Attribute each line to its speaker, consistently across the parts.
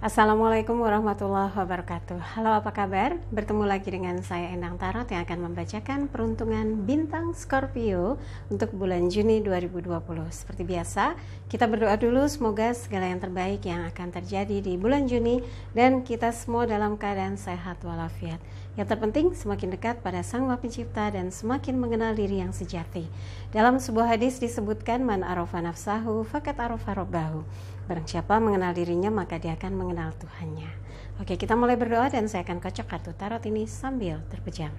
Speaker 1: Assalamualaikum warahmatullahi wabarakatuh. Halo, apa kabar? Bertemu lagi dengan saya Endang Tarot yang akan membacakan peruntungan bintang Scorpio untuk bulan Juni 2020. Seperti biasa, kita berdoa dulu semoga segala yang terbaik yang akan terjadi di bulan Juni dan kita semua dalam keadaan sehat walafiat. Yang terpenting semakin dekat pada Sang Maha Pencipta dan semakin mengenal diri yang sejati. Dalam sebuah hadis disebutkan man arafa nafsahu faqad arafa rabbahu. Barang siapa mengenal dirinya maka dia akan mengenal Tuhannya. Oke, kita mulai berdoa dan saya akan kocok kartu tarot ini sambil terpejam.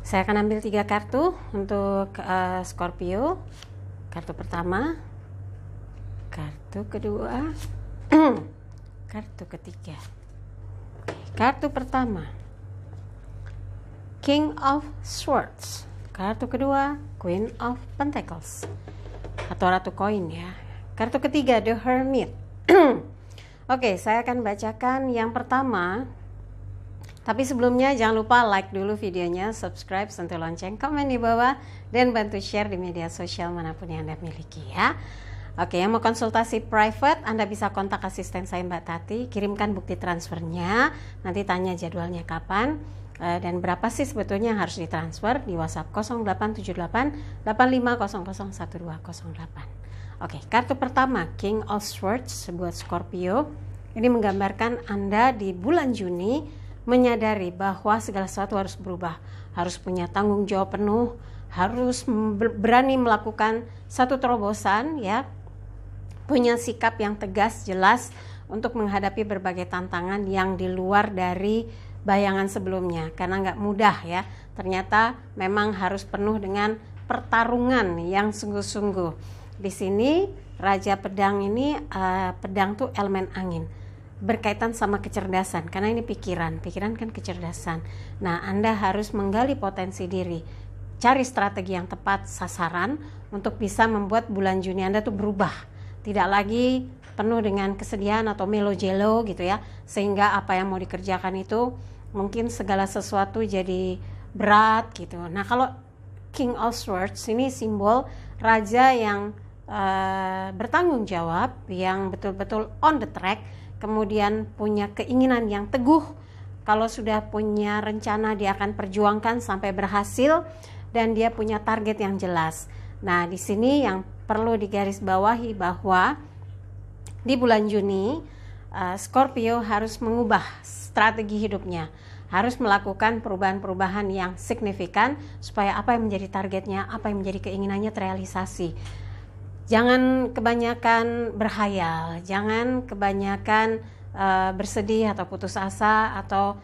Speaker 1: Saya akan ambil 3 kartu untuk Scorpio. Kartu pertama, kartu kedua, kartu ketiga. Kartu pertama, King of Swords. Kartu kedua, Queen of Pentacles atau Ratu Koin ya. Kartu ketiga, The Hermit. Oke, saya akan bacakan yang pertama. Tapi sebelumnya jangan lupa like dulu videonya, subscribe, sentuh lonceng, komen di bawah, dan bantu share di media sosial manapun yang Anda miliki ya. Oke, yang mau konsultasi private, Anda bisa kontak asisten saya Mbak Tati, kirimkan bukti transfernya, nanti tanya jadwalnya kapan, dan berapa sih sebetulnya yang harus ditransfer di WhatsApp 0878 85001208. Oke, kartu pertama, King of Swords buat Scorpio. Ini menggambarkan Anda di bulan Juni menyadari bahwa segala sesuatu harus berubah, harus punya tanggung jawab penuh, harus berani melakukan satu terobosan ya, punya sikap yang tegas, jelas untuk menghadapi berbagai tantangan yang di luar dari bayangan sebelumnya, karena nggak mudah ya, ternyata memang harus penuh dengan pertarungan yang sungguh-sungguh. Di sini Raja Pedang ini, pedang tuh elemen angin, berkaitan sama kecerdasan, karena ini pikiran kan kecerdasan. Nah, Anda harus menggali potensi diri, cari strategi yang tepat sasaran untuk bisa membuat bulan Juni Anda tuh berubah, tidak lagi penuh dengan kesedihan atau melo-jelo gitu ya, sehingga apa yang mau dikerjakan itu mungkin segala sesuatu jadi berat gitu. Nah, kalau King of Swords ini simbol raja yang bertanggung jawab, yang betul-betul on the track, kemudian punya keinginan yang teguh. Kalau sudah punya rencana, dia akan perjuangkan sampai berhasil dan dia punya target yang jelas. Nah, di sini yang perlu digarisbawahi bahwa di bulan Juni Scorpio harus mengubah strategi hidupnya, harus melakukan perubahan-perubahan yang signifikan supaya apa yang menjadi targetnya, apa yang menjadi keinginannya terrealisasi. Jangan kebanyakan berhayal, jangan kebanyakan bersedih atau putus asa atau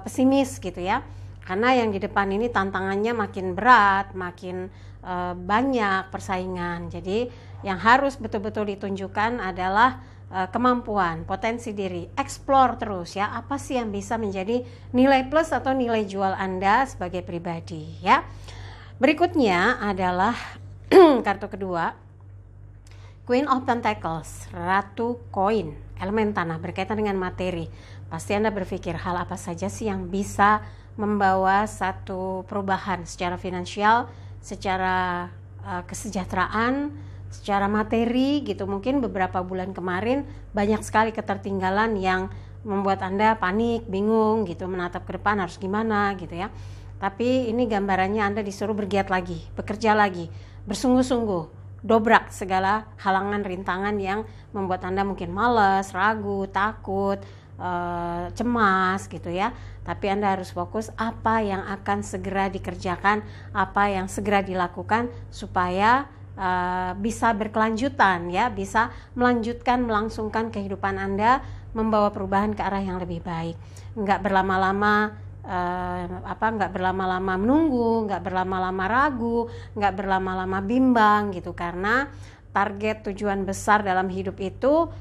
Speaker 1: pesimis gitu ya. Karena yang di depan ini tantangannya makin berat, makin banyak persaingan. Jadi yang harus betul-betul ditunjukkan adalah kemampuan, potensi diri, explore terus ya. Apa sih yang bisa menjadi nilai plus atau nilai jual Anda sebagai pribadi ya. Berikutnya adalah kartu kedua, Queen of Pentacles, Ratu Koin, elemen tanah, berkaitan dengan materi. Pasti Anda berpikir hal apa saja sih yang bisa membawa satu perubahan secara finansial, secara kesejahteraan, secara materi gitu. Mungkin beberapa bulan kemarin banyak sekali ketertinggalan yang membuat Anda panik, bingung gitu, menatap ke depan harus gimana gitu ya. Tapi ini gambarannya Anda disuruh bergiat lagi, bekerja lagi, bersungguh-sungguh, dobrak segala halangan rintangan yang membuat Anda mungkin malas, ragu, takut, cemas gitu ya. Tapi Anda harus fokus apa yang akan segera dikerjakan, apa yang segera dilakukan supaya bisa berkelanjutan ya, bisa melanjutkan, melangsungkan kehidupan Anda, membawa perubahan ke arah yang lebih baik. Nggak berlama-lama nggak berlama-lama menunggu, nggak berlama-lama ragu, nggak berlama-lama bimbang gitu, karena target tujuan besar dalam hidup itu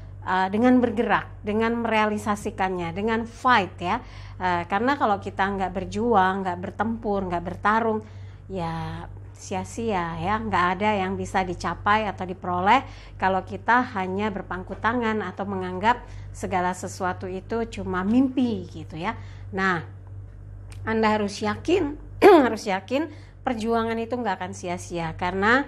Speaker 1: dengan bergerak, dengan merealisasikannya, dengan fight ya. Karena kalau kita nggak berjuang, nggak bertempur, nggak bertarung, ya sia-sia ya, nggak ada yang bisa dicapai atau diperoleh kalau kita hanya berpangku tangan atau menganggap segala sesuatu itu cuma mimpi gitu ya. Nah, Anda harus yakin harus yakin perjuangan itu nggak akan sia-sia, karena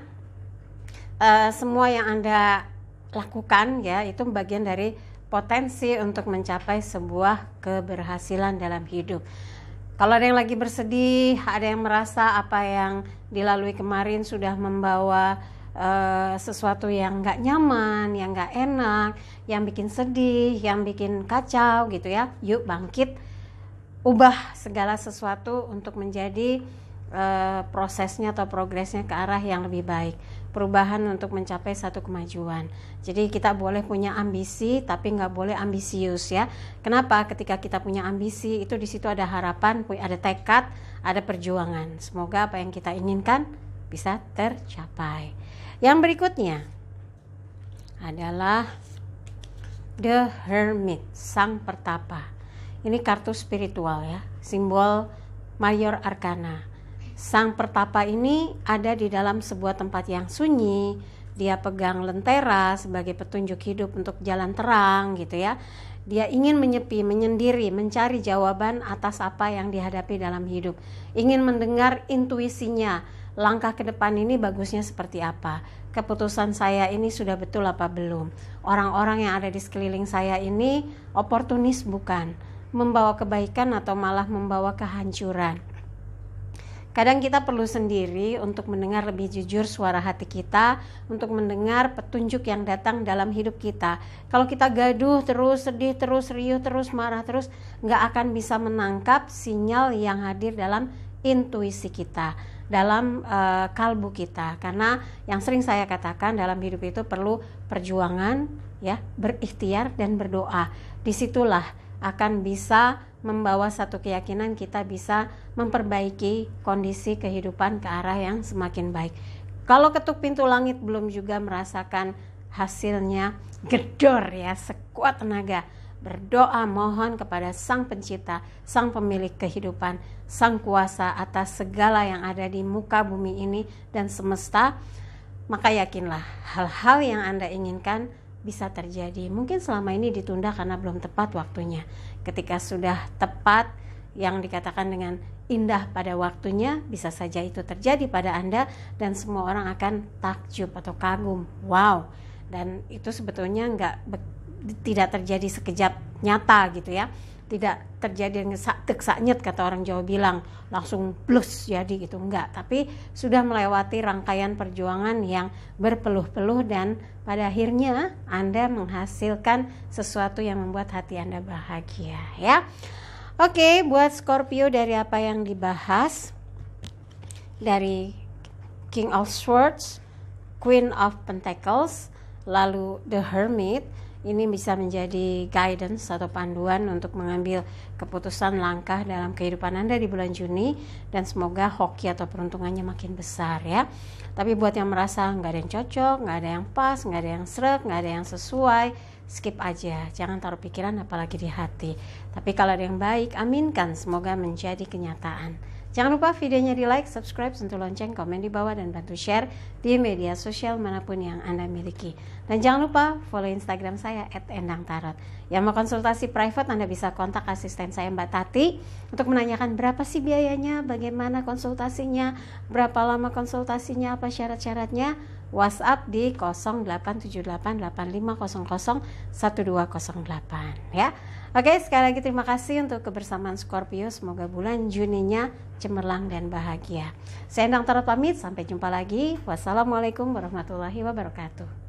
Speaker 1: semua yang Anda lakukan ya itu bagian dari potensi untuk mencapai sebuah keberhasilan dalam hidup. Kalau ada yang lagi bersedih, ada yang merasa apa yang dilalui kemarin sudah membawa sesuatu yang nggak nyaman, yang nggak enak, yang bikin sedih, yang bikin kacau gitu ya, yuk bangkit, ubah segala sesuatu untuk menjadi prosesnya atau progresnya ke arah yang lebih baik, perubahan untuk mencapai satu kemajuan. Jadi kita boleh punya ambisi tapi nggak boleh ambisius ya. Kenapa? Ketika kita punya ambisi itu di situ ada harapan, ada tekad, ada perjuangan. Semoga apa yang kita inginkan bisa tercapai. Yang berikutnya adalah The Hermit, sang pertapa. Ini kartu spiritual ya, simbol Major Arcana. Sang pertapa ini ada di dalam sebuah tempat yang sunyi. Dia pegang lentera sebagai petunjuk hidup untuk jalan terang gitu ya. Dia ingin menyepi, menyendiri, mencari jawaban atas apa yang dihadapi dalam hidup. Ingin mendengar intuisinya, langkah ke depan ini bagusnya seperti apa. Keputusan saya ini sudah betul apa belum. Orang-orang yang ada di sekeliling saya ini oportunis bukan, membawa kebaikan atau malah membawa kehancuran. Kadang kita perlu sendiri untuk mendengar lebih jujur suara hati kita, untuk mendengar petunjuk yang datang dalam hidup kita. Kalau kita gaduh terus, sedih terus, riuh terus, marah terus, nggak akan bisa menangkap sinyal yang hadir dalam intuisi kita, dalam kalbu kita. Karena yang sering saya katakan dalam hidup itu perlu perjuangan, ya, berikhtiar dan berdoa. Disitulah akan bisa membawa satu keyakinan kita bisa memperbaiki kondisi kehidupan ke arah yang semakin baik. Kalau ketuk pintu langit belum juga merasakan hasilnya, gedor ya sekuat tenaga, berdoa mohon kepada Sang Pencipta, Sang Pemilik kehidupan, Sang Kuasa atas segala yang ada di muka bumi ini dan semesta. Maka yakinlah hal-hal yang Anda inginkan bisa terjadi. Mungkin selama ini ditunda karena belum tepat waktunya. Ketika sudah tepat, yang dikatakan dengan indah pada waktunya, bisa saja itu terjadi pada Anda dan semua orang akan takjub atau kagum. Wow. Dan itu sebetulnya tidak terjadi sekejap nyata gitu ya. Tidak terjadi sak-sak-nyet kata orang Jawa bilang, langsung plus jadi gitu, enggak. Tapi sudah melewati rangkaian perjuangan yang berpeluh-peluh dan pada akhirnya Anda menghasilkan sesuatu yang membuat hati Anda bahagia ya. Oke, buat Scorpio dari apa yang dibahas, dari King of Swords, Queen of Pentacles, lalu The Hermit, ini bisa menjadi guidance atau panduan untuk mengambil keputusan langkah dalam kehidupan Anda di bulan Juni, dan semoga hoki atau peruntungannya makin besar ya. Tapi buat yang merasa nggak ada yang cocok, nggak ada yang pas, nggak ada yang sreg, nggak ada yang sesuai, skip aja, jangan taruh pikiran apalagi di hati. Tapi kalau ada yang baik, aminkan, semoga menjadi kenyataan. Jangan lupa videonya di like, subscribe, sentuh lonceng, komen di bawah, dan bantu share di media sosial manapun yang Anda miliki. Dan jangan lupa follow Instagram saya @endangtarot. Yang mau konsultasi private, Anda bisa kontak asisten saya Mbak Tati untuk menanyakan berapa sih biayanya, bagaimana konsultasinya, berapa lama konsultasinya, apa syarat-syaratnya. WhatsApp di 087885001208 ya. Oke, sekali lagi terima kasih untuk kebersamaan Scorpio. Semoga bulan Juninya cemerlang dan bahagia. Saya Endang Tarot pamit, sampai jumpa lagi. Wassalamualaikum warahmatullahi wabarakatuh.